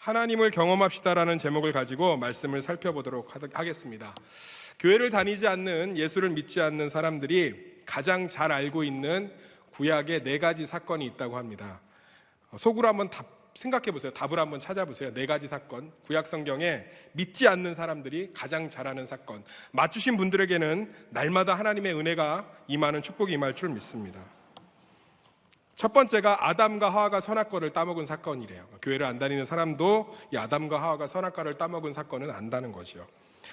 하나님을 경험합시다라는 제목을 가지고 말씀을 살펴보도록 하겠습니다. 교회를 다니지 않는, 예수를 믿지 않는 사람들이 가장 잘 알고 있는 구약의 4가지 사건이 있다고 합니다. 속으로 한번 생각해 보세요. 답을 한번 찾아보세요. 4가지 사건, 구약 성경에 믿지 않는 사람들이 가장 잘 아는 사건, 맞추신 분들에게는 날마다 하나님의 은혜가 임하는 축복이 임할 줄 믿습니다. 첫 번째가 아담과 하와가 선악과를 따먹은 사건이래요. 교회를 안 다니는 사람도 이 아담과 하와가 선악과를 따먹은 사건은 안다는 거죠.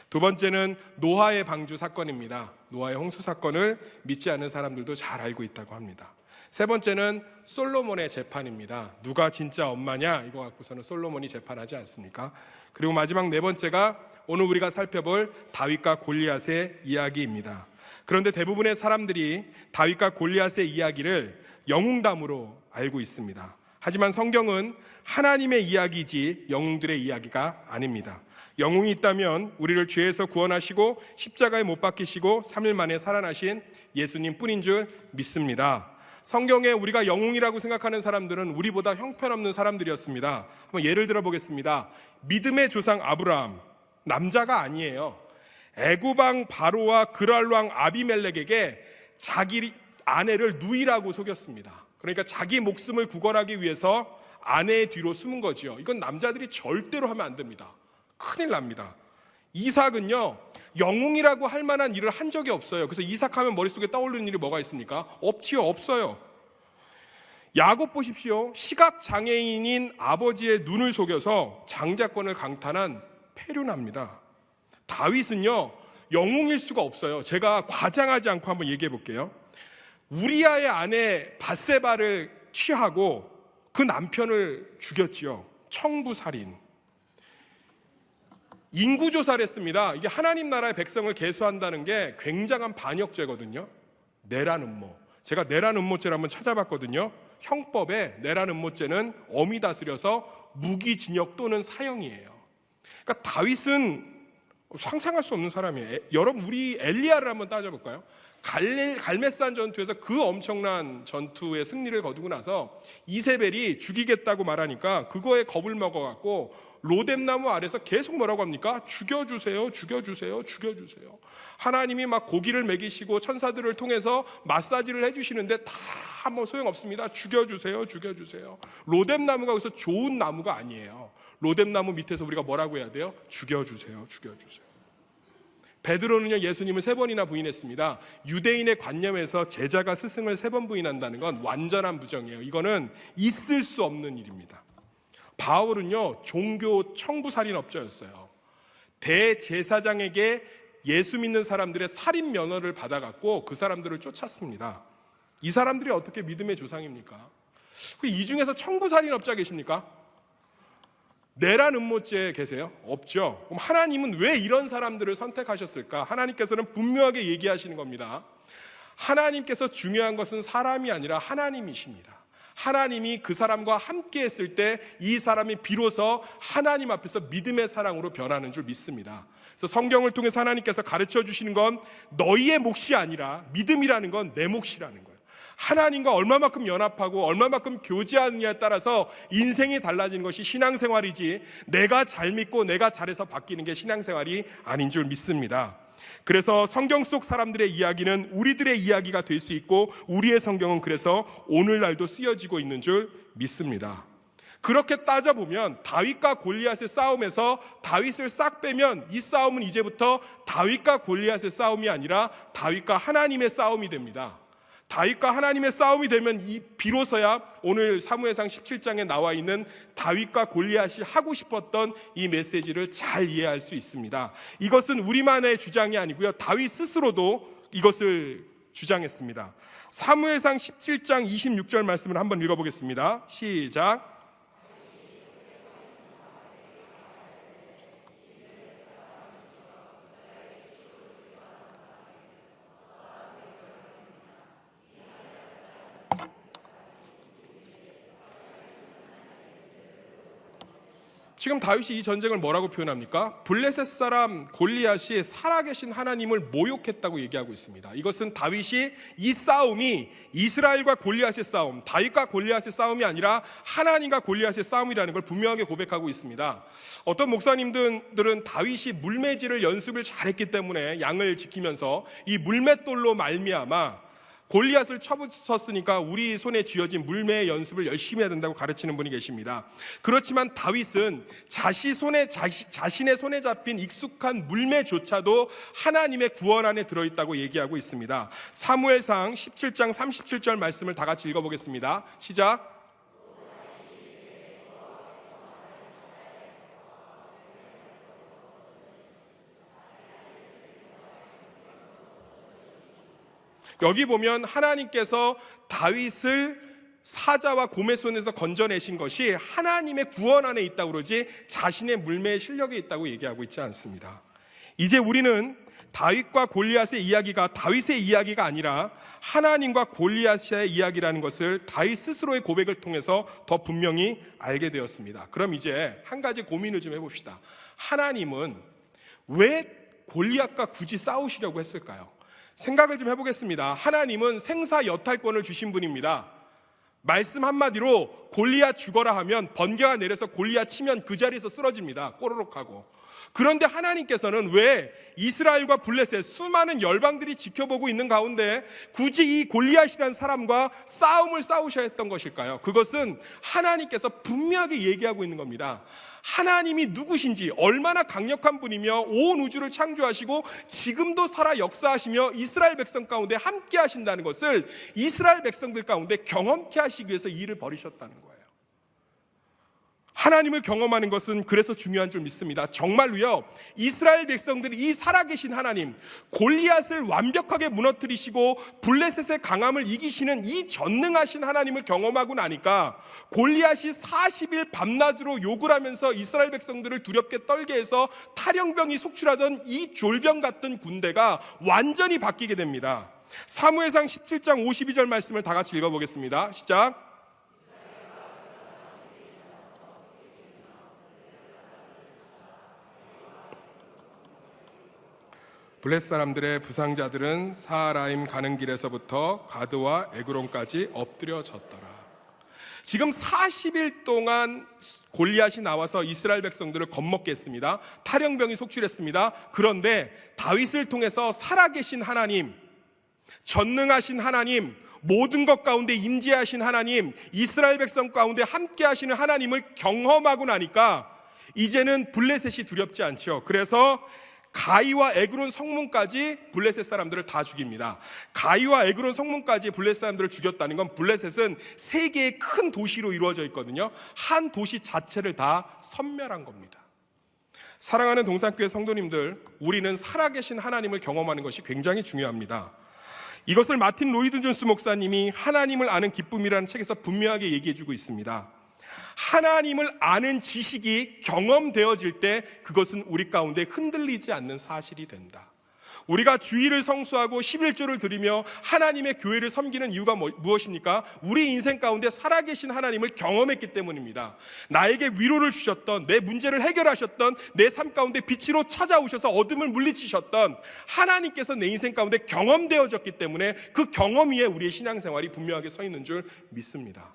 두 번째는 노아의 방주 사건입니다. 노아의 홍수 사건을 믿지 않는 사람들도 잘 알고 있다고 합니다. 세 번째는 솔로몬의 재판입니다. 누가 진짜 엄마냐, 이거 갖고서는 솔로몬이 재판하지 않습니까? 그리고 마지막 4번째가 오늘 우리가 살펴볼 다윗과 골리앗의 이야기입니다. 그런데 대부분의 사람들이 다윗과 골리앗의 이야기를 영웅담으로 알고 있습니다. 하지만 성경은 하나님의 이야기이지 영웅들의 이야기가 아닙니다. 영웅이 있다면 우리를 죄에서 구원하시고 십자가에 못 박히시고 3일 만에 살아나신 예수님 뿐인 줄 믿습니다. 성경에 우리가 영웅이라고 생각하는 사람들은 우리보다 형편없는 사람들이었습니다. 한번 예를 들어 보겠습니다. 믿음의 조상 아브라함, 남자가 아니에요. 애굽 왕 바로와 그랄 왕 아비멜렉에게 자기 아내를 누이라고 속였습니다. 그러니까 자기 목숨을 구걸하기 위해서 아내의 뒤로 숨은 거죠. 이건 남자들이 절대로 하면 안 됩니다. 큰일 납니다. 이삭은요, 영웅이라고 할 만한 일을 한 적이 없어요. 그래서 이삭하면 머릿속에 떠오르는 일이 뭐가 있습니까? 없지요, 없어요. 야곱 보십시오. 시각장애인인 아버지의 눈을 속여서 장자권을 강탈한 패륜합니다. 다윗은요, 영웅일 수가 없어요. 제가 과장하지 않고 한번 얘기해 볼게요. 우리아의 아내 밧세바를 취하고 그 남편을 죽였지요. 청부살인. 인구조사를 했습니다. 이게 하나님 나라의 백성을 계수한다는 게 굉장한 반역죄거든요. 내란 음모. 제가 내란 음모죄를 한번 찾아봤거든요. 형법에 내란 음모죄는 엄히 다스려서 무기징역 또는 사형이에요. 그러니까 다윗은 상상할 수 없는 사람이에요. 여러분, 우리 엘리야를 한번 따져볼까요? 갈멜산 전투에서 그 엄청난 전투의 승리를 거두고 나서 이세벨이 죽이겠다고 말하니까 그거에 겁을 먹어갖고 로뎀나무 아래서 계속 뭐라고 합니까? 죽여주세요, 죽여주세요, 죽여주세요. 하나님이 막 고기를 먹이시고 천사들을 통해서 마사지를 해주시는데 다 뭐 소용없습니다. 죽여주세요, 죽여주세요. 로뎀나무가 여기서 좋은 나무가 아니에요. 로뎀나무 밑에서 우리가 뭐라고 해야 돼요? 죽여주세요, 죽여주세요. 베드로는요, 예수님을 3번이나 부인했습니다. 유대인의 관념에서 제자가 스승을 3번 부인한다는 건 완전한 부정이에요. 이거는 있을 수 없는 일입니다. 바울은요, 종교 청부살인업자였어요. 대제사장에게 예수 믿는 사람들의 살인 면허를 받아갖고 그 사람들을 쫓았습니다. 이 사람들이 어떻게 믿음의 조상입니까? 이 중에서 청부살인업자 계십니까? 내란 음모죄 계세요? 없죠. 그럼 하나님은 왜 이런 사람들을 선택하셨을까? 하나님께서는 분명하게 얘기하시는 겁니다. 하나님께서 중요한 것은 사람이 아니라 하나님이십니다. 하나님이 그 사람과 함께 했을 때 이 사람이 비로소 하나님 앞에서 믿음의 사랑으로 변하는 줄 믿습니다. 그래서 성경을 통해서 하나님께서 가르쳐 주시는 건 너희의 몫이 아니라 믿음이라는 건 내 몫이라는 거예요. 하나님과 얼마만큼 연합하고 얼마만큼 교제하느냐에 따라서 인생이 달라지는 것이 신앙생활이지, 내가 잘 믿고 내가 잘해서 바뀌는 게 신앙생활이 아닌 줄 믿습니다. 그래서 성경 속 사람들의 이야기는 우리들의 이야기가 될 수 있고, 우리의 성경은 그래서 오늘날도 쓰여지고 있는 줄 믿습니다. 그렇게 따져보면 다윗과 골리앗의 싸움에서 다윗을 싹 빼면 이 싸움은 이제부터 다윗과 골리앗의 싸움이 아니라 다윗과 하나님의 싸움이 됩니다. 다윗과 하나님의 싸움이 되면 비로소야 오늘 사무엘상 17장에 나와 있는 다윗과 골리앗이 하고 싶었던 이 메시지를 잘 이해할 수 있습니다. 이것은 우리만의 주장이 아니고요, 다윗 스스로도 이것을 주장했습니다. 사무엘상 17장 26절 말씀을 한번 읽어보겠습니다. 시작. 지금 다윗이 이 전쟁을 뭐라고 표현합니까? 블레셋 사람 골리앗이 살아계신 하나님을 모욕했다고 얘기하고 있습니다. 이것은 다윗이 이 싸움이 이스라엘과 골리앗의 싸움, 다윗과 골리앗의 싸움이 아니라 하나님과 골리앗의 싸움이라는 걸 분명하게 고백하고 있습니다. 어떤 목사님들은 다윗이 물매질을 연습을 잘했기 때문에 양을 지키면서 이 물맷돌로 말미암아 골리앗을 쳐붙였으니까 우리 손에 쥐어진 물매의 연습을 열심히 해야 된다고 가르치는 분이 계십니다. 그렇지만 다윗은 자신의 손에 잡힌 익숙한 물매조차도 하나님의 구원 안에 들어있다고 얘기하고 있습니다. 사무엘상 17장 37절 말씀을 다 같이 읽어보겠습니다. 시작. 여기 보면 하나님께서 다윗을 사자와 곰의 손에서 건져내신 것이 하나님의 구원 안에 있다고 그러지 자신의 물매의 실력에 있다고 얘기하고 있지 않습니다. 이제 우리는 다윗과 골리앗의 이야기가 다윗의 이야기가 아니라 하나님과 골리앗의 이야기라는 것을 다윗 스스로의 고백을 통해서 더 분명히 알게 되었습니다. 그럼 이제 한 가지 고민을 좀 해봅시다. 하나님은 왜 골리앗과 굳이 싸우시려고 했을까요? 생각을 좀 해보겠습니다. 하나님은 생사 여탈권을 주신 분입니다. 말씀 한마디로 골리앗 죽어라 하면 번개가 내려서 골리앗 치면 그 자리에서 쓰러집니다. 꼬르륵 하고. 그런데 하나님께서는 왜 이스라엘과 블레셋 수많은 열방들이 지켜보고 있는 가운데 굳이 이 골리앗이라는 사람과 싸움을 싸우셔야 했던 것일까요? 그것은 하나님께서 분명하게 얘기하고 있는 겁니다. 하나님이 누구신지, 얼마나 강력한 분이며 온 우주를 창조하시고 지금도 살아 역사하시며 이스라엘 백성 가운데 함께 하신다는 것을 이스라엘 백성들 가운데 경험케 하시기 위해서 이 일을 벌이셨다는 거예요. 하나님을 경험하는 것은 그래서 중요한 줄 믿습니다. 정말로요, 이스라엘 백성들이 이 살아계신 하나님, 골리앗을 완벽하게 무너뜨리시고 블레셋의 강함을 이기시는 이 전능하신 하나님을 경험하고 나니까 골리앗이 40일 밤낮으로 욕을 하면서 이스라엘 백성들을 두렵게 떨게 해서 탈영병이 속출하던 이 졸병 같은 군대가 완전히 바뀌게 됩니다. 사무엘상 17장 52절 말씀을 다 같이 읽어보겠습니다. 시작. 블레셋 사람들의 부상자들은 사하라임 가는 길에서부터 가드와 에그론까지 엎드려졌더라. 지금 40일 동안 골리앗이 나와서 이스라엘 백성들을 겁먹게 했습니다. 탈영병이 속출했습니다. 그런데 다윗을 통해서 살아계신 하나님, 전능하신 하나님, 모든 것 가운데 임재하신 하나님, 이스라엘 백성 가운데 함께 하시는 하나님을 경험하고 나니까 이제는 블레셋이 두렵지 않죠. 그래서 가이와 에그론 성문까지 블레셋 사람들을 다 죽입니다. 가이와 에그론 성문까지 블레셋 사람들을 죽였다는 건 블레셋은 세 개의 큰 도시로 이루어져 있거든요. 한 도시 자체를 다 섬멸한 겁니다. 사랑하는 동산교회 성도님들, 우리는 살아계신 하나님을 경험하는 것이 굉장히 중요합니다. 이것을 마틴 로이드 존스 목사님이 하나님을 아는 기쁨이라는 책에서 분명하게 얘기해주고 있습니다. 하나님을 아는 지식이 경험되어질 때 그것은 우리 가운데 흔들리지 않는 사실이 된다. 우리가 주일을 성수하고 11조를 드리며 하나님의 교회를 섬기는 이유가 무엇입니까? 우리 인생 가운데 살아계신 하나님을 경험했기 때문입니다. 나에게 위로를 주셨던, 내 문제를 해결하셨던, 내 삶 가운데 빛으로 찾아오셔서 어둠을 물리치셨던 하나님께서 내 인생 가운데 경험되어졌기 때문에 그 경험 위에 우리의 신앙생활이 분명하게 서 있는 줄 믿습니다.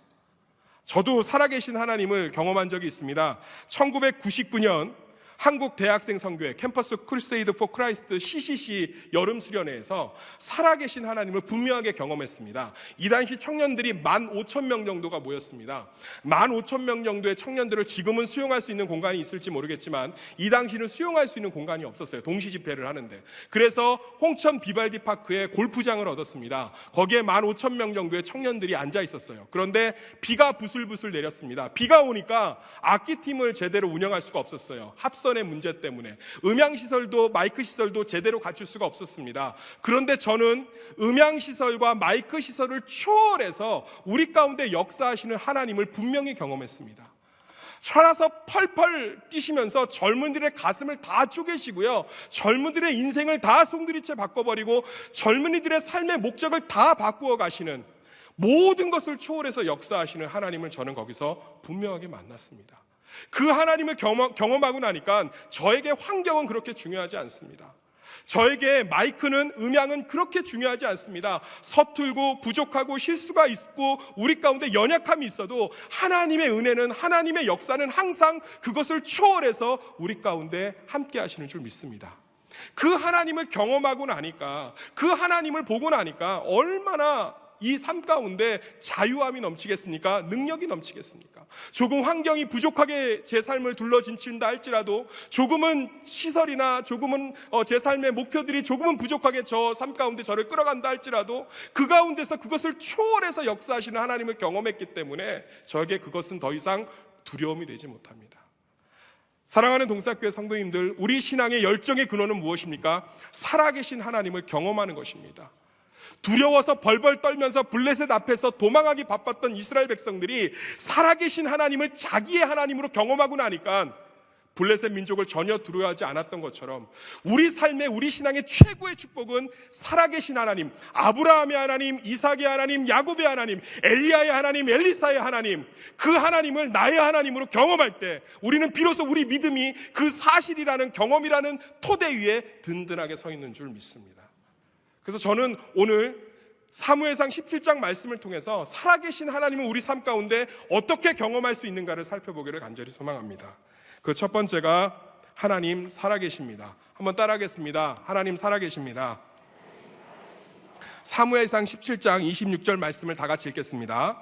저도 살아계신 하나님을 경험한 적이 있습니다. 1999년 한국 대학생 선교회 캠퍼스 크루세이드 포 크라이스트 CCC 여름 수련회에서 살아계신 하나님을 분명하게 경험했습니다. 이 당시 청년들이 15,000명 정도가 모였습니다. 15,000명 정도의 청년들을 지금은 수용할 수 있는 공간이 있을지 모르겠지만 이 당시는 수용할 수 있는 공간이 없었어요. 동시 집회를 하는데. 그래서 홍천 비발디 파크에 골프장을 얻었습니다. 거기에 15,000명 정도의 청년들이 앉아 있었어요. 그런데 비가 부슬부슬 내렸습니다. 비가 오니까 악기팀을 제대로 운영할 수가 없었어요. 합선의 문제 때문에 음향시설도 마이크시설도 제대로 갖출 수가 없었습니다. 그런데 저는 음향시설과 마이크시설을 초월해서 우리 가운데 역사하시는 하나님을 분명히 경험했습니다. 살아서 펄펄 뛰시면서 젊은이들의 가슴을 다 쪼개시고요, 젊은이들의 인생을 다 송두리째 바꿔버리고 젊은이들의 삶의 목적을 다 바꾸어 가시는, 모든 것을 초월해서 역사하시는 하나님을 저는 거기서 분명하게 만났습니다. 그 하나님을 경험하고 나니까 저에게 환경은 그렇게 중요하지 않습니다. 저에게 마이크는, 음향은 그렇게 중요하지 않습니다. 서툴고 부족하고 실수가 있고 우리 가운데 연약함이 있어도 하나님의 은혜는, 하나님의 역사는 항상 그것을 초월해서 우리 가운데 함께 하시는 줄 믿습니다. 그 하나님을 경험하고 나니까, 그 하나님을 보고 나니까 얼마나 이 삶 가운데 자유함이 넘치겠습니까? 능력이 넘치겠습니까? 조금 환경이 부족하게 제 삶을 둘러진친다 할지라도, 조금은 시설이나 조금은 제 삶의 목표들이 조금은 부족하게 저 삶 가운데 저를 끌어간다 할지라도 그 가운데서 그것을 초월해서 역사하시는 하나님을 경험했기 때문에 저에게 그것은 더 이상 두려움이 되지 못합니다. 사랑하는 동사교회 성도님들, 우리 신앙의 열정의 근원은 무엇입니까? 살아계신 하나님을 경험하는 것입니다. 두려워서 벌벌 떨면서 블레셋 앞에서 도망하기 바빴던 이스라엘 백성들이 살아계신 하나님을 자기의 하나님으로 경험하고 나니까 블레셋 민족을 전혀 두려워하지 않았던 것처럼 우리 삶의, 우리 신앙의 최고의 축복은 살아계신 하나님, 아브라함의 하나님, 이삭의 하나님, 야곱의 하나님, 엘리야의 하나님, 엘리사의 하나님, 그 하나님을 나의 하나님으로 경험할 때 우리는 비로소 우리 믿음이 그 사실이라는, 경험이라는 토대 위에 든든하게 서 있는 줄 믿습니다. 그래서 저는 오늘 사무엘상 17장 말씀을 통해서 살아계신 하나님은 우리 삶 가운데 어떻게 경험할 수 있는가를 살펴보기를 간절히 소망합니다. 그 첫 번째가 하나님 살아계십니다. 한번 따라하겠습니다. 하나님 살아계십니다. 사무엘상 17장 26절 말씀을 다 같이 읽겠습니다.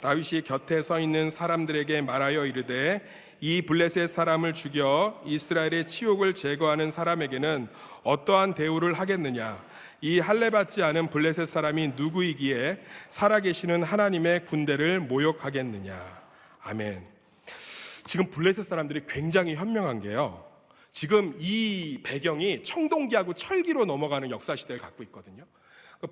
다윗이 곁에 서 있는 사람들에게 말하여 이르되 이 블레셋 사람을 죽여 이스라엘의 치욕을 제거하는 사람에게는 어떠한 대우를 하겠느냐? 이 할례받지 않은 블레셋 사람이 누구이기에 살아계시는 하나님의 군대를 모욕하겠느냐? 아멘. 지금 블레셋 사람들이 굉장히 현명한 게요, 지금 이 배경이 청동기하고 철기로 넘어가는 역사 시대를 갖고 있거든요.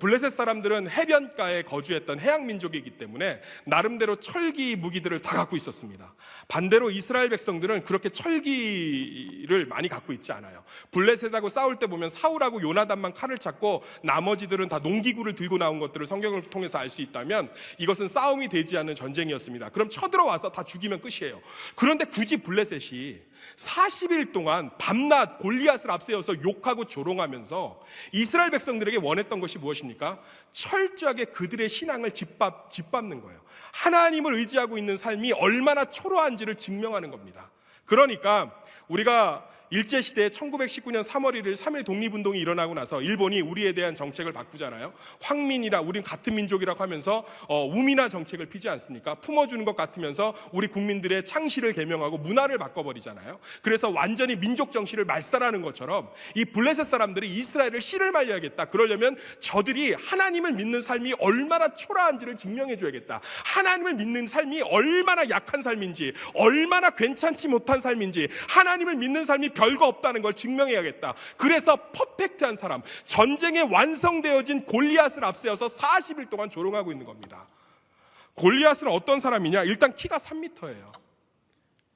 블레셋 사람들은 해변가에 거주했던 해양 민족이기 때문에 나름대로 철기 무기들을 다 갖고 있었습니다. 반대로 이스라엘 백성들은 그렇게 철기를 많이 갖고 있지 않아요. 블레셋하고 싸울 때 보면 사울하고 요나단만 칼을 찾고 나머지들은 다 농기구를 들고 나온 것들을 성경을 통해서 알 수 있다면 이것은 싸움이 되지 않는 전쟁이었습니다. 그럼 쳐들어와서 다 죽이면 끝이에요. 그런데 굳이 블레셋이 40일 동안 밤낮 골리앗을 앞세워서 욕하고 조롱하면서 이스라엘 백성들에게 원했던 것이 무엇입니까? 철저하게 그들의 신앙을 짓밟는 거예요. 하나님을 의지하고 있는 삶이 얼마나 초라한지를 증명하는 겁니다. 그러니까 우리가 일제시대에 1919년 3월 1일 3.1 독립운동이 일어나고 나서 일본이 우리에 대한 정책을 바꾸잖아요. 황민이라, 우린 같은 민족이라고 하면서 우민화 정책을 피지 않습니까? 품어주는 것 같으면서 우리 국민들의 창시를 개명하고 문화를 바꿔버리잖아요. 그래서 완전히 민족 정신을 말살하는 것처럼 이 블레셋 사람들이 이스라엘을 씨를 말려야겠다. 그러려면 저들이 하나님을 믿는 삶이 얼마나 초라한지를 증명해줘야겠다. 하나님을 믿는 삶이 얼마나 약한 삶인지, 얼마나 괜찮지 못한 삶인지, 하나님을 믿는 삶이 별거 없다는 걸 증명해야겠다. 그래서 퍼펙트한 사람, 전쟁에 완성되어진 골리앗을 앞세워서 40일 동안 조롱하고 있는 겁니다. 골리앗은 어떤 사람이냐? 일단 키가 3m예요.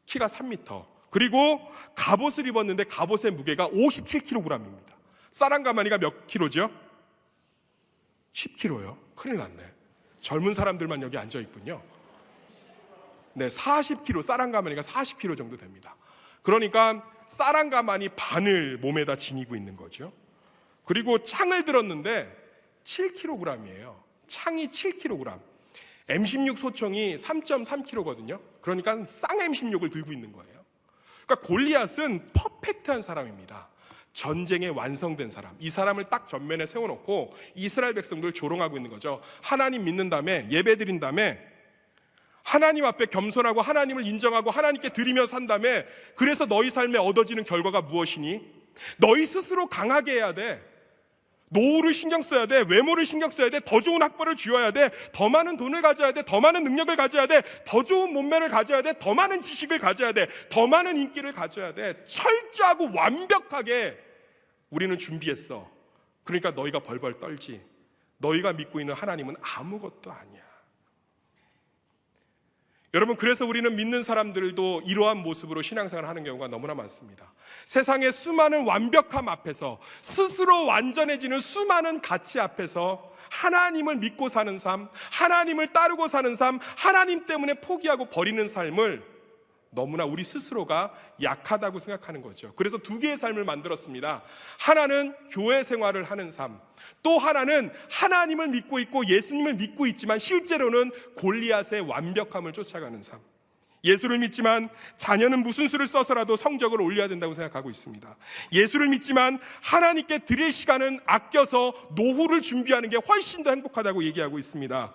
키가 3m. 그리고 갑옷을 입었는데 갑옷의 무게가 57kg입니다. 사랑가마니가 몇 킬로죠? 10kg요. 큰일 났네. 젊은 사람들만 여기 앉아 있군요. 네, 40kg, 사랑가마니가 40kg 정도 됩니다. 그러니까 사랑가마니 반을 몸에다 지니고 있는 거죠. 그리고 창을 들었는데 7kg이에요. 창이 7kg. M16 소총이 3.3kg거든요. 그러니까 쌍 M16을 들고 있는 거예요. 그러니까 골리앗은 퍼펙트한 사람입니다. 전쟁에 완성된 사람. 이 사람을 딱 전면에 세워놓고 이스라엘 백성들 조롱하고 있는 거죠. 하나님 믿는 다음에, 예배 드린 다음에, 하나님 앞에 겸손하고 하나님을 인정하고 하나님께 드리며 산 다음에, 그래서 너희 삶에 얻어지는 결과가 무엇이니? 너희 스스로 강하게 해야 돼. 노후를 신경 써야 돼. 외모를 신경 써야 돼. 더 좋은 학벌을 쥐어야 돼. 더 많은 돈을 가져야 돼. 더 많은 능력을 가져야 돼. 더 좋은 몸매를 가져야 돼. 더 많은 지식을 가져야 돼. 더 많은 인기를 가져야 돼. 철저하고 완벽하게 우리는 준비했어. 그러니까 너희가 벌벌 떨지. 너희가 믿고 있는 하나님은 아무것도 아니야. 여러분, 그래서 우리는 믿는 사람들도 이러한 모습으로 신앙생활을 하는 경우가 너무나 많습니다. 세상의 수많은 완벽함 앞에서, 스스로 완전해지는 수많은 가치 앞에서 하나님을 믿고 사는 삶, 하나님을 따르고 사는 삶, 하나님 때문에 포기하고 버리는 삶을 너무나 우리 스스로가 약하다고 생각하는 거죠. 그래서 두 개의 삶을 만들었습니다. 하나는 교회 생활을 하는 삶, 또 하나는 하나님을 믿고 있고 예수님을 믿고 있지만 실제로는 골리앗의 완벽함을 쫓아가는 삶. 예수를 믿지만 자녀는 무슨 수를 써서라도 성적을 올려야 된다고 생각하고 있습니다. 예수를 믿지만 하나님께 드릴 시간은 아껴서 노후를 준비하는 게 훨씬 더 행복하다고 얘기하고 있습니다.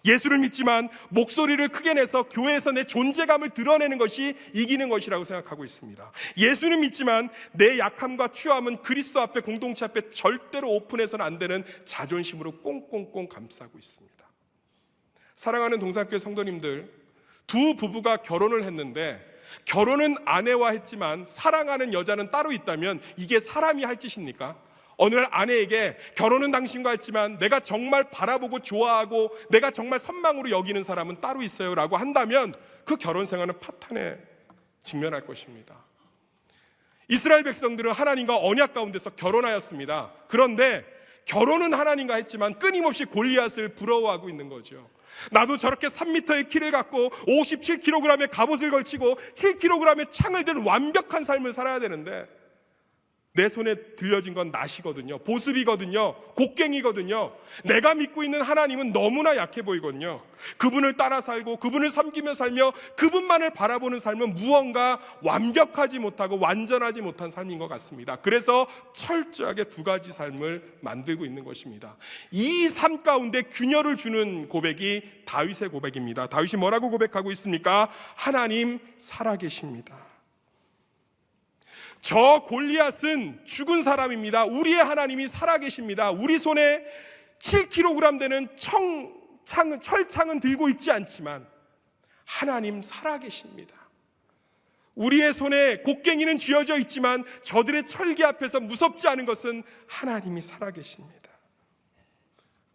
예수를 믿지만 목소리를 크게 내서 교회에서 내 존재감을 드러내는 것이 이기는 것이라고 생각하고 있습니다. 예수는 믿지만 내 약함과 추함은 그리스도 앞에, 공동체 앞에 절대로 오픈해서는 안 되는 자존심으로 꽁꽁꽁 감싸고 있습니다. 사랑하는 동산교회 성도님들, 두 부부가 결혼을 했는데 결혼은 아내와 했지만 사랑하는 여자는 따로 있다면 이게 사람이 할 짓입니까? 어느 날 아내에게 결혼은 당신과 했지만 내가 정말 바라보고 좋아하고 내가 정말 선망으로 여기는 사람은 따로 있어요 라고 한다면 그 결혼 생활은 파탄에 직면할 것입니다. 이스라엘 백성들은 하나님과 언약 가운데서 결혼하였습니다. 그런데 결혼은 하나님과 했지만 끊임없이 골리앗을 부러워하고 있는 거죠. 나도 저렇게 3m의 키를 갖고 57kg의 갑옷을 걸치고 7kg의 창을 든 완벽한 삶을 살아야 되는데 내 손에 들려진 건 낫이거든요. 보습이거든요. 곡괭이거든요. 내가 믿고 있는 하나님은 너무나 약해 보이거든요. 그분을 따라 살고 그분을 섬기며 살며 그분만을 바라보는 삶은 무언가 완벽하지 못하고 완전하지 못한 삶인 것 같습니다. 그래서 철저하게 두 가지 삶을 만들고 있는 것입니다. 이 삶 가운데 균열을 주는 고백이 다윗의 고백입니다. 다윗이 뭐라고 고백하고 있습니까? 하나님 살아계십니다. 저 골리앗은 죽은 사람입니다. 우리의 하나님이 살아계십니다. 우리 손에 7kg 되는 철창은 들고 있지 않지만 하나님 살아계십니다. 우리의 손에 곡괭이는 쥐어져 있지만 저들의 철기 앞에서 무섭지 않은 것은 하나님이 살아계십니다.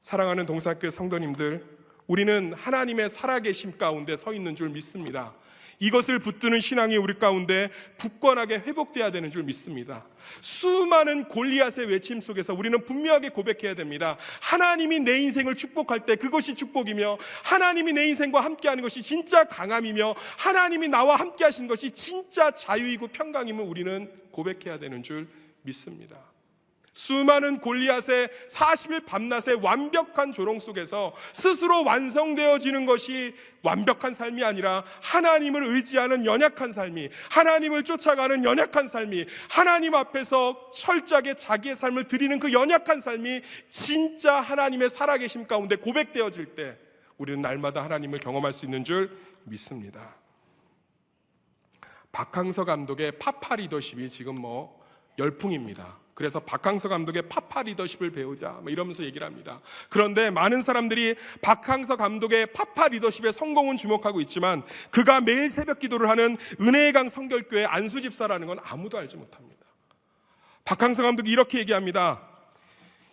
사랑하는 동산교회 성도님들, 우리는 하나님의 살아계심 가운데 서 있는 줄 믿습니다. 이것을 붙드는 신앙이 우리 가운데 굳건하게 회복돼야 되는 줄 믿습니다. 수많은 골리앗의 외침 속에서 우리는 분명하게 고백해야 됩니다. 하나님이 내 인생을 축복할 때 그것이 축복이며 하나님이 내 인생과 함께하는 것이 진짜 강함이며 하나님이 나와 함께 하시는 것이 진짜 자유이고 평강임을 우리는 고백해야 되는 줄 믿습니다. 수많은 골리앗의 40일 밤낮의 완벽한 조롱 속에서 스스로 완성되어지는 것이 완벽한 삶이 아니라 하나님을 의지하는 연약한 삶이, 하나님을 쫓아가는 연약한 삶이, 하나님 앞에서 철저하게 자기의 삶을 드리는 그 연약한 삶이 진짜 하나님의 살아계심 가운데 고백되어질 때 우리는 날마다 하나님을 경험할 수 있는 줄 믿습니다. 박항서 감독의 파파 리더십이 지금 열풍입니다. 그래서 박항서 감독의 파파 리더십을 배우자 이러면서 얘기를 합니다. 그런데 많은 사람들이 박항서 감독의 파파 리더십의 성공은 주목하고 있지만 그가 매일 새벽 기도를 하는 은혜의 강 성결교회 안수 집사라는 건 아무도 알지 못합니다. 박항서 감독이 이렇게 얘기합니다.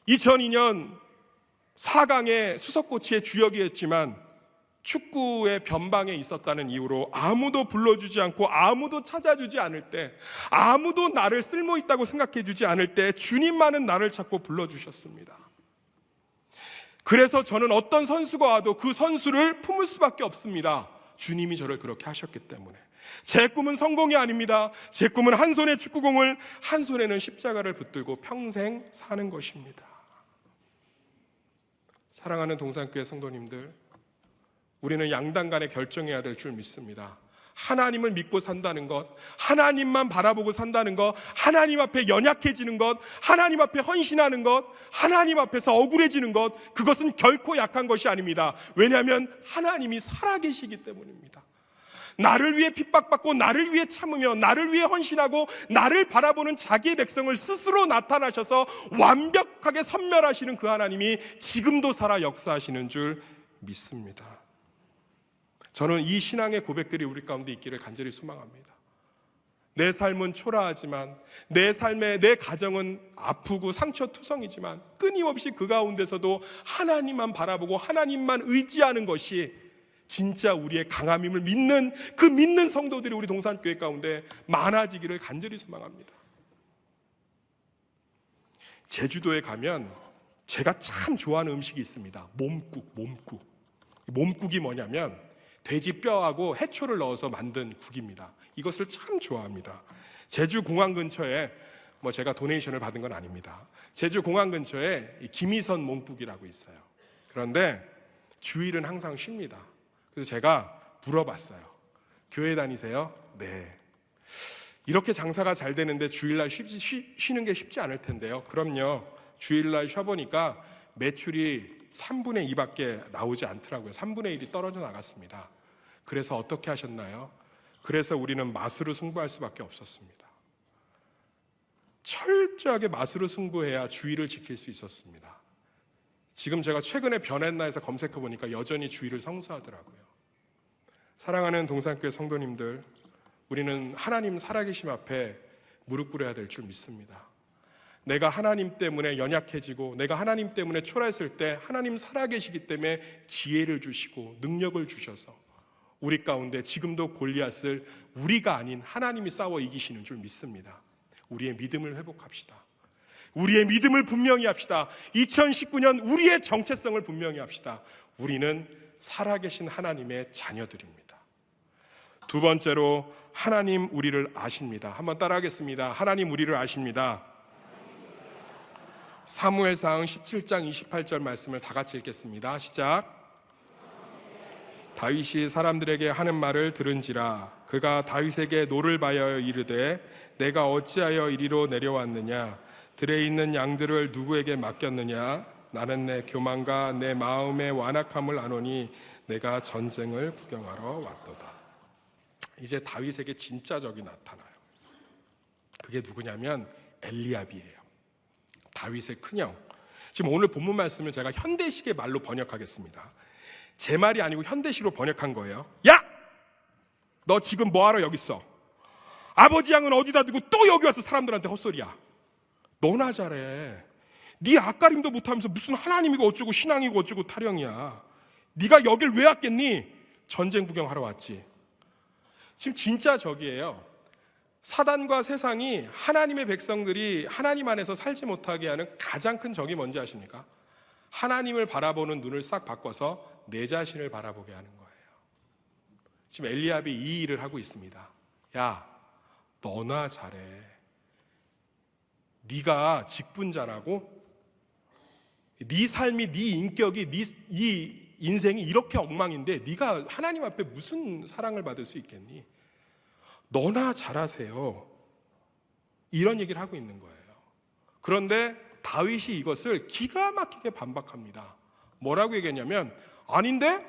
2002년 4강의 수석코치의 주역이었지만 축구의 변방에 있었다는 이유로 아무도 불러주지 않고 아무도 찾아주지 않을 때, 아무도 나를 쓸모있다고 생각해주지 않을 때 주님만은 나를 찾고 불러주셨습니다. 그래서 저는 어떤 선수가 와도 그 선수를 품을 수밖에 없습니다. 주님이 저를 그렇게 하셨기 때문에. 제 꿈은 성공이 아닙니다. 제 꿈은 한 손에 축구공을, 한 손에는 십자가를 붙들고 평생 사는 것입니다. 사랑하는 동산교회 성도님들, 우리는 양당 간에 결정해야 될 줄 믿습니다. 하나님을 믿고 산다는 것, 하나님만 바라보고 산다는 것, 하나님 앞에 연약해지는 것, 하나님 앞에 헌신하는 것, 하나님 앞에서 억울해지는 것, 그것은 결코 약한 것이 아닙니다. 왜냐하면 하나님이 살아계시기 때문입니다. 나를 위해 핍박받고 나를 위해 참으며 나를 위해 헌신하고 나를 바라보는 자기의 백성을 스스로 나타나셔서 완벽하게 선멸하시는 그 하나님이 지금도 살아 역사하시는 줄 믿습니다. 저는 이 신앙의 고백들이 우리 가운데 있기를 간절히 소망합니다. 내 삶은 초라하지만, 내 삶의 내 가정은 아프고 상처투성이지만 끊임없이 그 가운데서도 하나님만 바라보고 하나님만 의지하는 것이 진짜 우리의 강함임을 믿는 그 믿는 성도들이 우리 동산교회 가운데 많아지기를 간절히 소망합니다. 제주도에 가면 제가 참 좋아하는 음식이 있습니다. 몸국. 몸국이 뭐냐면 돼지 뼈하고 해초를 넣어서 만든 국입니다. 이것을 참 좋아합니다. 제주 공항 근처에 제가 도네이션을 받은 건 아닙니다. 제주 공항 근처에 김희선 몽국이라고 있어요. 그런데 주일은 항상 쉽니다. 그래서 제가 물어봤어요. 교회 다니세요? 네. 이렇게 장사가 잘 되는데 주일날 쉬는 게 쉽지 않을 텐데요. 그럼요. 주일날 쉬어보니까 매출이 3분의 2밖에 나오지 않더라고요. 3분의 1이 떨어져 나갔습니다. 그래서 어떻게 하셨나요? 그래서 우리는 맛으로 승부할 수밖에 없었습니다. 철저하게 맛으로 승부해야 주의를 지킬 수 있었습니다. 지금 제가 최근에 변했나 해서 검색해 보니까 여전히 주의를 성수하더라고요. 사랑하는 동산교회 성도님들, 우리는 하나님 살아계심 앞에 무릎 꿇어야 될 줄 믿습니다. 내가 하나님 때문에 연약해지고 내가 하나님 때문에 초라했을 때 하나님 살아계시기 때문에 지혜를 주시고 능력을 주셔서 우리 가운데 지금도 골리앗을 우리가 아닌 하나님이 싸워 이기시는 줄 믿습니다. 우리의 믿음을 회복합시다. 우리의 믿음을 분명히 합시다. 2019년 우리의 정체성을 분명히 합시다. 우리는 살아계신 하나님의 자녀들입니다. 두 번째로, 하나님 우리를 아십니다. 한번 따라하겠습니다. 하나님 우리를 아십니다. 사무엘상 17장 28절 말씀을 다 같이 읽겠습니다. 시작. 다윗이 사람들에게 하는 말을 들은지라. 그가 다윗에게 노를 바여 이르되 내가 어찌하여 이리로 내려왔느냐? 들에 있는 양들을 누구에게 맡겼느냐? 나는 내 교만과 내 마음의 완악함을 아노니 내가 전쟁을 구경하러 왔도다. 이제 다윗에게 진짜 적이 나타나요. 그게 누구냐면 엘리압이에요. 다윗의 큰형. 지금 오늘 본문 말씀을 제가 현대식의 말로 번역하겠습니다. 제 말이 아니고 현대식으로 번역한 거예요. 야! 너 지금 뭐하러 여기 있어? 아버지 양은 어디다 두고 또 여기 와서 사람들한테 헛소리야. 너나 잘해. 네 앞가림도 못하면서 무슨 하나님이고 어쩌고 신앙이고 어쩌고 타령이야. 네가 여길 왜 왔겠니? 전쟁 구경하러 왔지. 지금 진짜 적이에요. 사단과 세상이 하나님의 백성들이 하나님 안에서 살지 못하게 하는 가장 큰 적이 뭔지 아십니까? 하나님을 바라보는 눈을 싹 바꿔서 내 자신을 바라보게 하는 거예요. 지금 엘리압이 이 일을 하고 있습니다. 야, 너나 잘해. 네가 직분자라고? 네 삶이, 네 인격이, 네 인생이 이렇게 엉망인데 네가 하나님 앞에 무슨 사랑을 받을 수 있겠니? 너나 잘하세요. 이런 얘기를 하고 있는 거예요. 그런데 다윗이 이것을 기가 막히게 반박합니다. 뭐라고 얘기했냐면 아닌데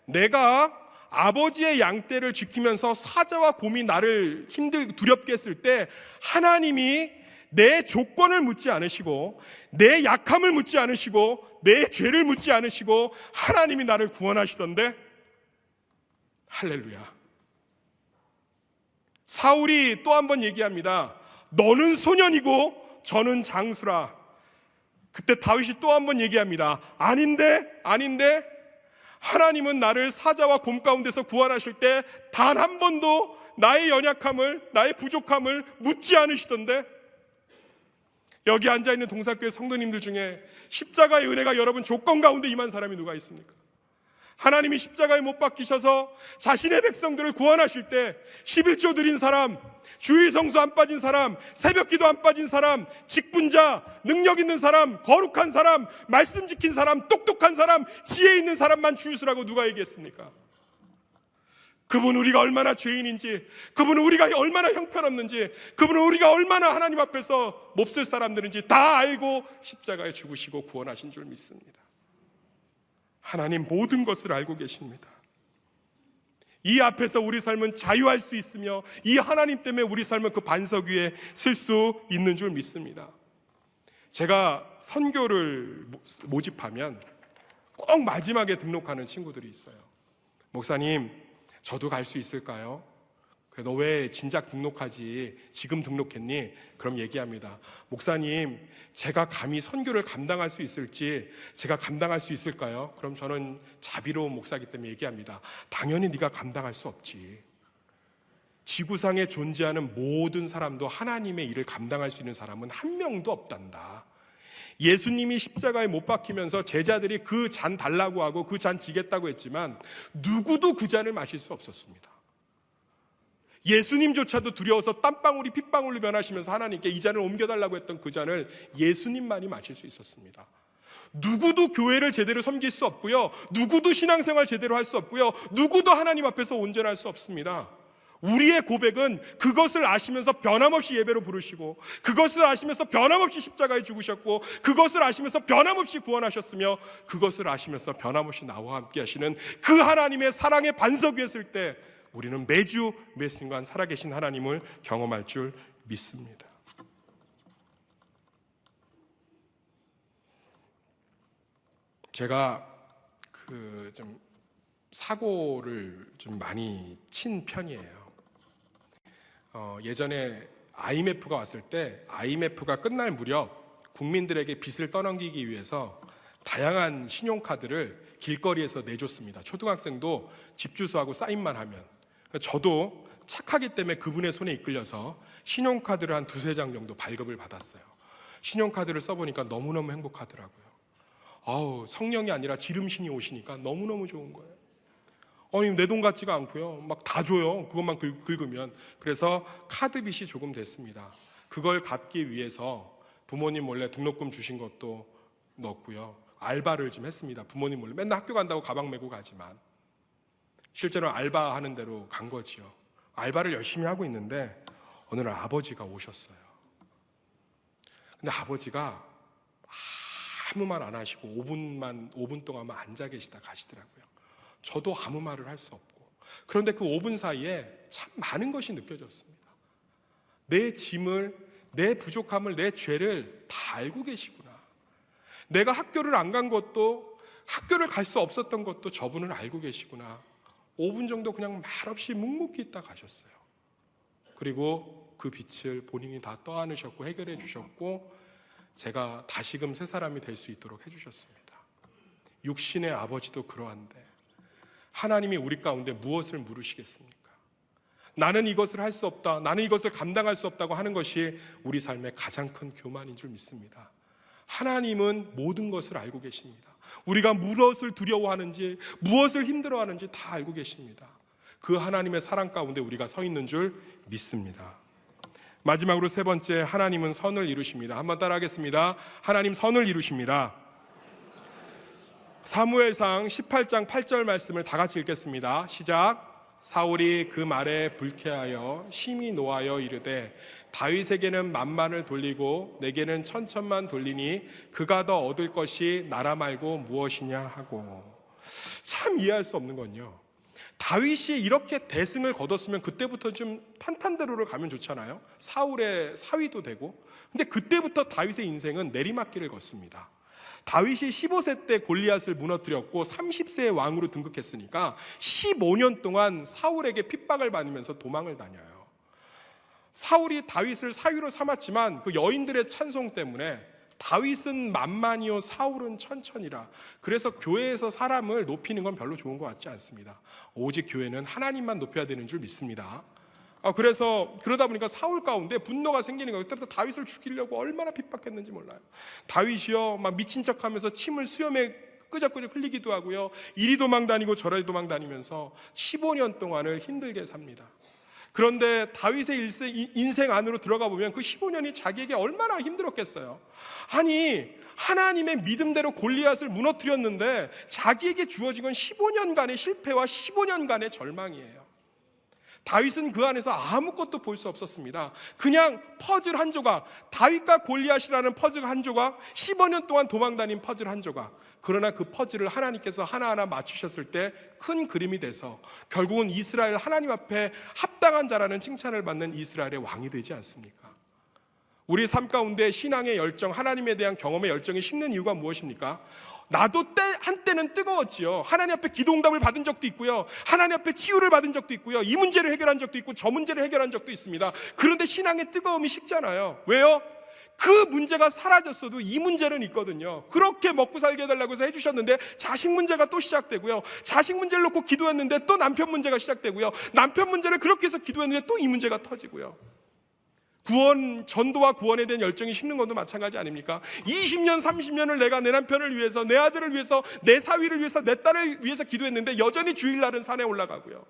내가 아버지의 양떼를 지키면서 사자와 곰이 나를 두렵게 했을 때 하나님이 내 조건을 묻지 않으시고 내 약함을 묻지 않으시고 내 죄를 묻지 않으시고 하나님이 나를 구원하시던데. 할렐루야. 사울이 또 한 번 얘기합니다. 너는 소년이고 저는 장수라. 그때 다윗이 또 한 번 얘기합니다. 아닌데 하나님은 나를 사자와 곰 가운데서 구원하실 때 단 한 번도 나의 연약함을, 나의 부족함을 묻지 않으시던데. 여기 앉아있는 동사교회 성도님들 중에 십자가의 은혜가 여러분 조건 가운데 임한 사람이 누가 있습니까? 하나님이 십자가에 못 박히셔서 자신의 백성들을 구원하실 때 11조 드린 사람, 주일 성수 안 빠진 사람, 새벽 기도 안 빠진 사람, 직분자, 능력 있는 사람, 거룩한 사람, 말씀 지킨 사람, 똑똑한 사람, 지혜 있는 사람만 주시라고 누가 얘기했습니까? 그분은 우리가 얼마나 죄인인지, 그분은 우리가 얼마나 형편없는지, 그분은 우리가 얼마나 하나님 앞에서 몹쓸 사람들인지 다 알고 십자가에 죽으시고 구원하신 줄 믿습니다. 하나님 모든 것을 알고 계십니다. 이 앞에서 우리 삶은 자유할 수 있으며 이 하나님 때문에 우리 삶은 그 반석 위에 쓸 수 있는 줄 믿습니다. 제가 선교를 모집하면 꼭 마지막에 등록하는 친구들이 있어요. 목사님, 저도 갈 수 있을까요? 너 왜 진작 등록하지? 지금 등록했니? 그럼 얘기합니다. 목사님, 제가 감히 선교를 감당할 수 있을지, 제가 감당할 수 있을까요? 그럼 저는 자비로운 목사이기 때문에 얘기합니다. 당연히 네가 감당할 수 없지. 지구상에 존재하는 모든 사람도 하나님의 일을 감당할 수 있는 사람은 한 명도 없단다. 예수님이 십자가에 못 박히면서 제자들이 그 잔 달라고 하고 그 잔 지겠다고 했지만 누구도 그 잔을 마실 수 없었습니다. 예수님조차도 두려워서 땀방울이 핏방울로 변하시면서 하나님께 이 잔을 옮겨달라고 했던 그 잔을 예수님만이 마실 수 있었습니다. 누구도 교회를 제대로 섬길 수 없고요, 누구도 신앙생활 제대로 할 수 없고요, 누구도 하나님 앞에서 온전할 수 없습니다. 우리의 고백은 그것을 아시면서 변함없이 예배로 부르시고, 그것을 아시면서 변함없이 십자가에 죽으셨고, 그것을 아시면서 변함없이 구원하셨으며, 그것을 아시면서 변함없이 나와 함께 하시는 그 하나님의 사랑의 반석 위에 설 때 우리는 매주 매 순간 살아계신 하나님을 경험할 줄 믿습니다. 제가 좀 사고를 좀 많이 친 편이에요. 예전에 IMF가 왔을 때 IMF가 끝날 무렵 국민들에게 빚을 떠넘기기 위해서 다양한 신용카드를 길거리에서 내줬습니다. 초등학생도 집 주소하고 사인만 하면. 저도 착하기 때문에 그분의 손에 이끌려서 신용카드를 한 두세 장 정도 발급을 받았어요. 신용카드를 써보니까 너무너무 행복하더라고요. 성령이 아니라 지름신이 오시니까 너무너무 좋은 거예요. 내 돈 같지가 않고요, 막 다 줘요, 그것만 긁으면. 그래서 카드빚이 조금 됐습니다. 그걸 갚기 위해서 부모님 몰래 등록금 주신 것도 넣었고요, 알바를 좀 했습니다. 부모님 몰래 맨날 학교 간다고 가방 메고 가지만 실제로 알바하는 대로 간 거지요. 알바를 열심히 하고 있는데 어느 날 아버지가 오셨어요. 근데 아버지가 아무 말 안 하시고 5분 동안만 앉아 계시다 가시더라고요. 저도 아무 말을 할 수 없고. 그런데 그 5분 사이에 참 많은 것이 느껴졌습니다. 내 짐을, 내 부족함을, 내 죄를 다 알고 계시구나. 내가 학교를 안 간 것도, 학교를 갈 수 없었던 것도 저분은 알고 계시구나. 5분 정도 그냥 말없이 묵묵히 있다 가셨어요. 그리고 그 빚을 본인이 다 떠안으셨고 해결해 주셨고, 제가 다시금 새 사람이 될 수 있도록 해주셨습니다. 육신의 아버지도 그러한데 하나님이 우리 가운데 무엇을 물으시겠습니까? 나는 이것을 할 수 없다, 나는 이것을 감당할 수 없다고 하는 것이 우리 삶의 가장 큰 교만인 줄 믿습니다. 하나님은 모든 것을 알고 계십니다. 우리가 무엇을 두려워하는지, 무엇을 힘들어하는지 다 알고 계십니다. 그 하나님의 사랑 가운데 우리가 서 있는 줄 믿습니다. 마지막으로 세 번째, 하나님은 선을 이루십니다. 한번 따라하겠습니다. 하나님 선을 이루십니다. 사무엘상 18장 8절 말씀을 다 같이 읽겠습니다. 시작. 사울이 그 말에 불쾌하여 심히 노하여 이르되 다윗에게는 만만을 돌리고 내게는 천천만 돌리니 그가 더 얻을 것이 나라 말고 무엇이냐 하고. 참 이해할 수 없는 건요, 다윗이 이렇게 대승을 거뒀으면 그때부터 좀 탄탄대로를 가면 좋잖아요. 사울의 사위도 되고. 근데 그때부터 다윗의 인생은 내리막길을 걷습니다. 다윗이 15세 때 골리앗을 무너뜨렸고 30세의 왕으로 등극했으니까 15년 동안 사울에게 핍박을 받으면서 도망을 다녀요. 사울이 다윗을 사위로 삼았지만 그 여인들의 찬송 때문에 다윗은 만만이요 사울은 천천이라. 그래서 교회에서 사람을 높이는 건 별로 좋은 것 같지 않습니다. 오직 교회는 하나님만 높여야 되는 줄 믿습니다. 그래서 그러다 보니까 사울 가운데 분노가 생기는 거예요. 그때부터 다윗을 죽이려고 얼마나 핍박했는지 몰라요. 다윗이요 막 미친 척하면서 침을 수염에 끄적끄적 흘리기도 하고요, 이리 도망 다니고 저리 도망 다니면서 15년 동안을 힘들게 삽니다. 그런데 다윗의 인생 안으로 들어가 보면 그 15년이 자기에게 얼마나 힘들었겠어요. 아니, 하나님의 믿음대로 골리앗을 무너뜨렸는데 자기에게 주어진 건 15년간의 실패와 15년간의 절망이에요. 다윗은 그 안에서 아무것도 볼 수 없었습니다. 그냥 퍼즐 한 조각, 다윗과 골리앗이라는 퍼즐 한 조각, 15년 동안 도망다닌 퍼즐 한 조각. 그러나 그 퍼즐을 하나님께서 하나하나 맞추셨을 때 큰 그림이 돼서 결국은 이스라엘, 하나님 앞에 합당한 자라는 칭찬을 받는 이스라엘의 왕이 되지 않습니까? 우리 삶 가운데 신앙의 열정, 하나님에 대한 경험의 열정이 식는 이유가 무엇입니까? 나도 한때는 뜨거웠지요. 하나님 앞에 기도응답을 받은 적도 있고요, 하나님 앞에 치유를 받은 적도 있고요, 이 문제를 해결한 적도 있고 저 문제를 해결한 적도 있습니다. 그런데 신앙의 뜨거움이 식잖아요. 왜요? 그 문제가 사라졌어도 이 문제는 있거든요. 그렇게 먹고 살게 해달라고 해서 해주셨는데 자식 문제가 또 시작되고요, 자식 문제를 놓고 기도했는데 또 남편 문제가 시작되고요, 남편 문제를 그렇게 해서 기도했는데 또 이 문제가 터지고요. 구원, 전도와 구원에 대한 열정이 식는 것도 마찬가지 아닙니까? 20년, 30년을 내가 내 남편을 위해서, 내 아들을 위해서, 내 사위를 위해서, 내 딸을 위해서 기도했는데 여전히 주일날은 산에 올라가고요.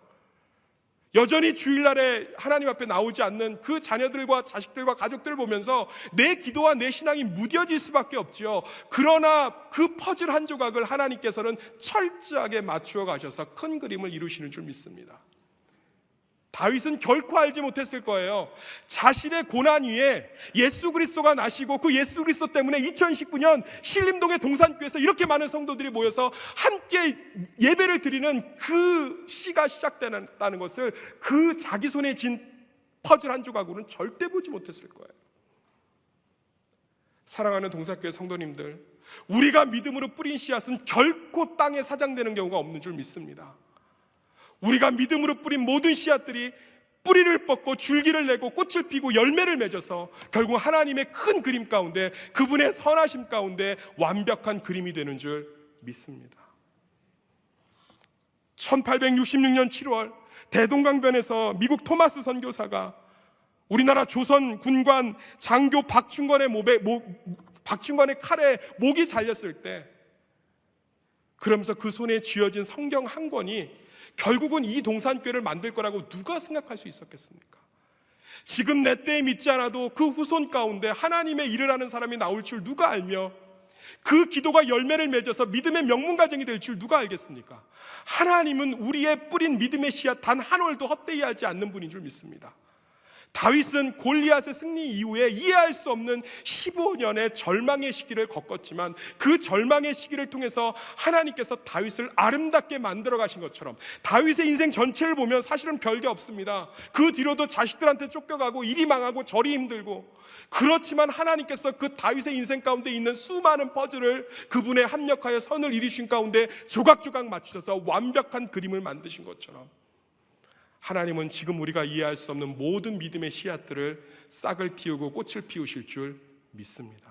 여전히 주일날에 하나님 앞에 나오지 않는 그 자녀들과 자식들과 가족들을 보면서 내 기도와 내 신앙이 무뎌질 수밖에 없지요. 그러나 그 퍼즐 한 조각을 하나님께서는 철저하게 맞추어 가셔서 큰 그림을 이루시는 줄 믿습니다. 다윗은 결코 알지 못했을 거예요. 자신의 고난 위에 예수 그리스도가 나시고 그 예수 그리스도 때문에 2019년 신림동의 동산교회에서 이렇게 많은 성도들이 모여서 함께 예배를 드리는 그 시가 시작된다는 것을 그 자기 손에 쥔 퍼즐 한 조각으로는 절대 보지 못했을 거예요. 사랑하는 동산교회 성도님들, 우리가 믿음으로 뿌린 씨앗은 결코 땅에 사장되는 경우가 없는 줄 믿습니다. 우리가 믿음으로 뿌린 모든 씨앗들이 뿌리를 뻗고 줄기를 내고 꽃을 피고 열매를 맺어서 결국 하나님의 큰 그림 가운데, 그분의 선하심 가운데 완벽한 그림이 되는 줄 믿습니다. 1866년 7월 대동강변에서 미국 토마스 선교사가 우리나라 조선 군관 장교 박충관의 칼에 목이 잘렸을 때, 그러면서 그 손에 쥐어진 성경 한 권이 결국은 이 동산교회를 만들 거라고 누가 생각할 수 있었겠습니까? 지금 내 때에 믿지 않아도 그 후손 가운데 하나님의 일을 하는 사람이 나올 줄 누가 알며 그 기도가 열매를 맺어서 믿음의 명문 가정이 될 줄 누가 알겠습니까? 하나님은 우리의 뿌린 믿음의 씨앗 단 한 올도 헛되이 하지 않는 분인 줄 믿습니다. 다윗은 골리앗의 승리 이후에 이해할 수 없는 15년의 절망의 시기를 겪었지만 그 절망의 시기를 통해서 하나님께서 다윗을 아름답게 만들어 가신 것처럼, 다윗의 인생 전체를 보면 사실은 별게 없습니다. 그 뒤로도 자식들한테 쫓겨가고 일이 망하고 저리 힘들고, 그렇지만 하나님께서 그 다윗의 인생 가운데 있는 수많은 퍼즐을 그분의 합력하여 선을 이루신 가운데 조각조각 맞추셔서 완벽한 그림을 만드신 것처럼, 하나님은 지금 우리가 이해할 수 없는 모든 믿음의 씨앗들을 싹을 틔우고 꽃을 피우실 줄 믿습니다.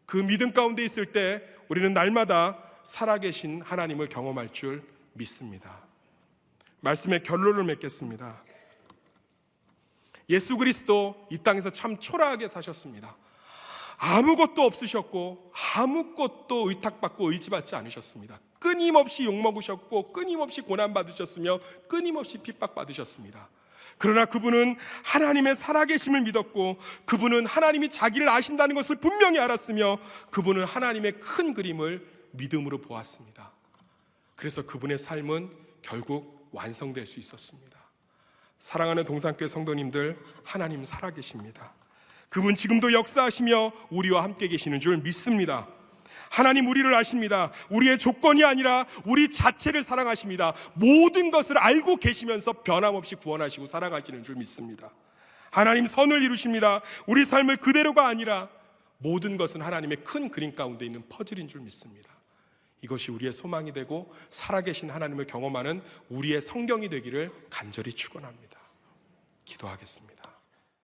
그 믿음 가운데 있을 때 우리는 날마다 살아계신 하나님을 경험할 줄 믿습니다. 말씀의 결론을 맺겠습니다. 예수 그리스도 이 땅에서 참 초라하게 사셨습니다. 아무것도 없으셨고 아무것도 의탁받고 의지받지 않으셨습니다. 끊임없이 욕먹으셨고 끊임없이 고난받으셨으며 끊임없이 핍박받으셨습니다. 그러나 그분은 하나님의 살아계심을 믿었고, 그분은 하나님이 자기를 아신다는 것을 분명히 알았으며, 그분은 하나님의 큰 그림을 믿음으로 보았습니다. 그래서 그분의 삶은 결국 완성될 수 있었습니다. 사랑하는 동산교회 성도님들, 하나님 살아계십니다. 그분 지금도 역사하시며 우리와 함께 계시는 줄 믿습니다. 하나님 우리를 아십니다. 우리의 조건이 아니라 우리 자체를 사랑하십니다. 모든 것을 알고 계시면서 변함없이 구원하시고 사랑하시는 줄 믿습니다. 하나님 선을 이루십니다. 우리 삶을 그대로가 아니라 모든 것은 하나님의 큰 그림 가운데 있는 퍼즐인 줄 믿습니다. 이것이 우리의 소망이 되고 살아계신 하나님을 경험하는 우리의 성경이 되기를 간절히 축원합니다. 기도하겠습니다.